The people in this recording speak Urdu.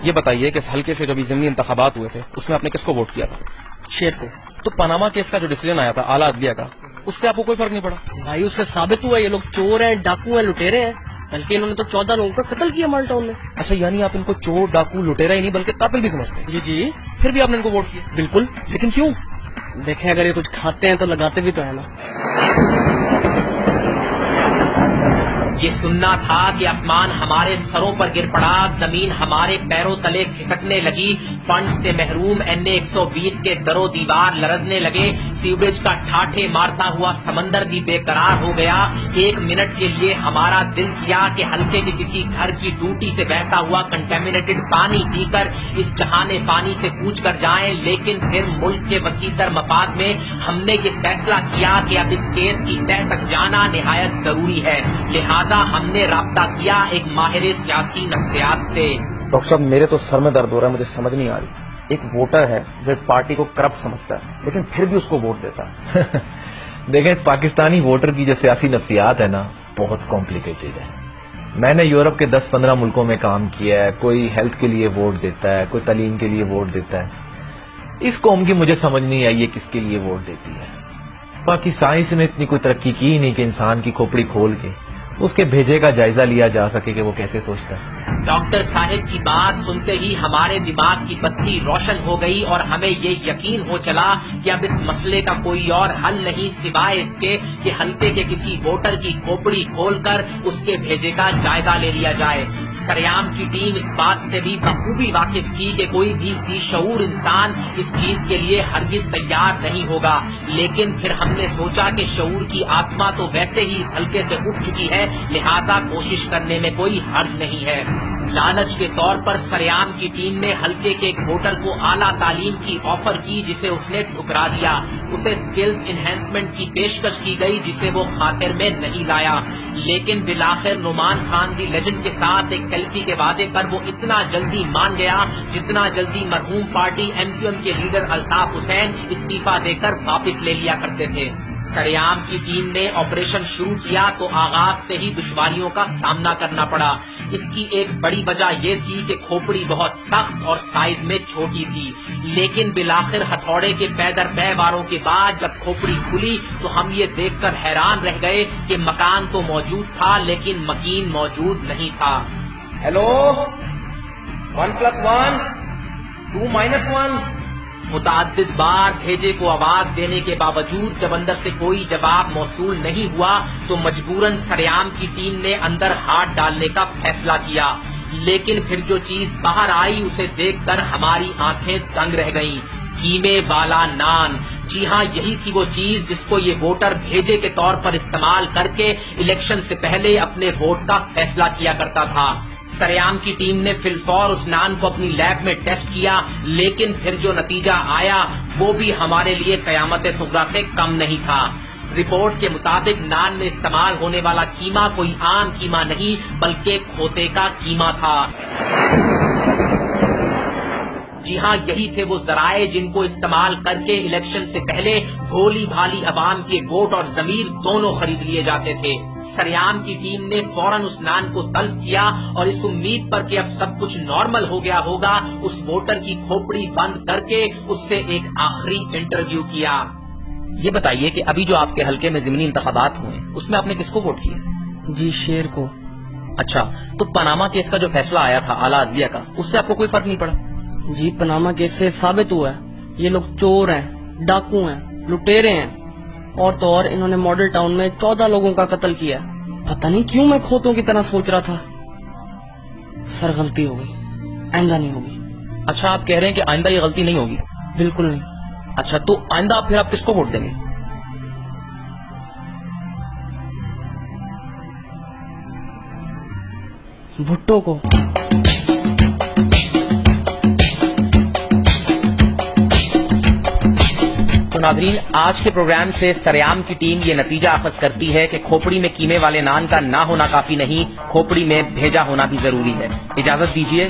یہ بتائیے کہ اس حلقے سے جو بھی ضمنی انتخابات ہوئے تھے اس میں آپ نے کس کو ووٹ کیا تھا؟ شیر کو۔ تو پاناما کیس کا جو ڈیسیجن آیا تھا اعلیٰ عدلیہ کا، اس سے آپ کو کوئی فرق نہیں پڑا؟ بھائی اس سے ثابت ہوا یہ لوگ چور ہیں، ڈاکو ہیں، لٹیرے ہیں، بلکہ انہوں نے تو 14 لوگوں کا قتل کیا مال ٹاؤن میں۔ اچھا، یعنی آپ ان کو چور، ڈاکو، لٹیرا ہی نہیں بلکہ قاتل بھی سمجھتے ہیں؟ جی پھر بھی آپ نے ان کو ووٹ کیا؟ بالکل۔ لیکن کیوں؟ دیکھیں اگر یہ کچھ کھاتے ہیں تو لگاتے بھی تو ہے نا۔ یہ سننا تھا کہ آسمان ہمارے سروں پر گر پڑا، زمین ہمارے پیروں تلے کھسکنے لگی، فنڈ سے محروم NA 120 کے در و دیوار لرزنے لگے، سیوریج کا ٹھاٹھے مارتا ہوا سمندر بھی بے قرار ہو گیا۔ ایک منٹ کے لیے ہمارا دل کیا کہ حلقے کے کسی گھر کی ٹوٹی سے بہتا ہوا کنٹامینیٹڈ پانی پی کر اس جہان فانی سے کوچ کر جائیں، لیکن پھر ملک کے وسیع تر مفاد میں ہم نے یہ فیصلہ کیا کہ اب اس کیس کی تہ تک جانا نہایت ضروری ہے، لہٰذا ہم نے رابطہ کیا ایک ماہر سیاسی نفسیات سے۔ ڈاکٹر صاحب میرے تو سر میں درد ہو رہا ہے، مجھے سمجھ نہیں آ رہی، ایک ووٹر ہے جو ایک پارٹی کو کرپٹ سمجھتا ہے لیکن پھر بھی اس کو ووٹ دیتا ہے۔ دیکھیں پاکستانی ووٹر کی جو سیاسی نفسیات ہے نا بہت کمپلیکیٹڈ ہے۔ میں نے یورپ کے 10-15 ملکوں میں کام کیا ہے، کوئی ہیلتھ کے لیے ووٹ دیتا ہے، کوئی تعلیم کے لیے ووٹ دیتا ہے، اس قوم کی مجھے سمجھ نہیں آئی یہ کس کے لیے ووٹ دیتی ہے۔ باقی سائنس نے اتنی کوئی ترقی کی نہیں کہ انسان کی کھوپڑی کھول کے اس کے بھیجے کا جائزہ لیا جا سکے کہ وہ کیسے سوچتا ہے۔ ڈاکٹر صاحب کی بات سنتے ہی ہمارے دماغ کی بتی روشن ہو گئی اور ہمیں یہ یقین ہو چلا کہ اب اس مسئلے کا کوئی اور حل نہیں سوائے اس کے کہ حلقے کے کسی ووٹر کی کھوپڑی کھول کر اس کے بھیجے کا جائزہ لے لیا جائے۔ سریام کی ٹیم اس بات سے بھی بخوبی واقف تھی کہ کوئی بھی ذی شعور انسان اس چیز کے لیے ہرگز تیار نہیں ہوگا، لیکن پھر ہم نے سوچا کہ شعور کی آتما تو ویسے ہی اس حلقے سے اٹھ چکی ہے، لہذا کوشش کرنے میں کوئی حرج نہیں ہے۔ لالچ کے طور پر سریام کی ٹیم نے حلقے کے ایک ووٹر کو اعلیٰ تعلیم کی آفر کی جسے اس نے ٹھکرا دیا، اسے سکلز انہینسمنٹ کی پیشکش کی گئی جسے وہ خاطر میں نہیں لایا، لیکن بالآخر نعمان خان دی لیجنڈ کے ساتھ ایک سیلفی کے وعدے پر وہ اتنا جلدی مان گیا جتنا جلدی مرحوم پارٹی MQM کے لیڈر الطاف حسین استعفیٰ دے کر واپس لے لیا کرتے تھے۔ سریام کی ٹیم نے آپریشن شروع کیا تو آغاز سے ہی دشواریوں کا سامنا کرنا پڑا۔ اس کی ایک بڑی وجہ یہ تھی کہ کھوپڑی بہت سخت اور سائز میں چھوٹی تھی، لیکن بالآخر ہتھوڑے کے پے در پے واروں کے بعد جب کھوپڑی کھلی تو ہم یہ دیکھ کر حیران رہ گئے کہ مکان تو موجود تھا لیکن مکین موجود نہیں تھا۔ ہیلو 1+1 2-1۔ متعدد بار بھیجے کو آواز دینے کے باوجود جب اندر سے کوئی جواب موصول نہیں ہوا تو مجبوراً سریام کی ٹیم نے اندر ہاتھ ڈالنے کا فیصلہ کیا، لیکن پھر جو چیز باہر آئی اسے دیکھ کر ہماری آنکھیں دنگ رہ گئیں۔ قیمے والا نان، جی ہاں یہی تھی وہ چیز جس کو یہ ووٹر بھیجے کے طور پر استعمال کر کے الیکشن سے پہلے اپنے ووٹ کا فیصلہ کیا کرتا تھا۔ سریام کی ٹیم نے فی الفور اس نان کو اپنی لیب میں ٹیسٹ کیا، لیکن پھر جو نتیجہ آیا وہ بھی ہمارے لیے قیامت صغریٰ سے کم نہیں تھا۔ رپورٹ کے مطابق نان میں استعمال ہونے والا قیمہ کوئی عام قیمہ نہیں بلکہ کھوتے کا قیمہ تھا۔ جی ہاں یہی تھے وہ ذرائع جن کو استعمال کر کے الیکشن سے پہلے بھولی بھالی عوام کے ووٹ اور ضمیر دونوں خرید لیے جاتے تھے۔ سریام کی ٹیم نے فوراً اس نان کو تلف کیا اور اس امید پر کہ اب سب کچھ نارمل ہو گیا ہوگا اس ووٹر کی کھوپڑی بند کر کے اس سے ایک آخری انٹرویو کیا۔ یہ بتائیے کہ ابھی جو آپ کے حلقے میں ضمنی انتخابات ہوئے اس میں آپ نے کس کو ووٹ کیا؟ جی شیر کو۔ اچھا، تو پاناما کیس کا جو فیصلہ آیا تھا اعلیٰ عدلیہ کا اس سے آپ کو کوئی فرق نہیں پڑا؟ جی پاناما کیس سے ثابت ہوا ہے یہ لوگ چور ہیں، ڈاکو ہیں، لٹیرے ہیں، اور تو اور انہوں نے ماڈل ٹاؤن میں 14 لوگوں کا قتل کیا۔ پتہ نہیں کیوں میں کھوتوں کی طرح سوچ رہا تھا۔ سر غلطی ہو گئی، آئندہ نہیں ہوگی۔ اچھا آپ کہہ رہے ہیں کہ آئندہ یہ غلطی نہیں ہوگی؟ بالکل نہیں۔ اچھا تو آئندہ پھر آپ کس کو ووٹ دیں گے؟ بھٹو کو۔ ناظرین آج کے پروگرام سے سریام کی ٹیم یہ نتیجہ اخذ کرتی ہے کہ کھوپڑی میں قیمے والے نان کا نہ ہونا کافی نہیں، کھوپڑی میں بھیجا ہونا بھی ضروری ہے۔ اجازت دیجیے۔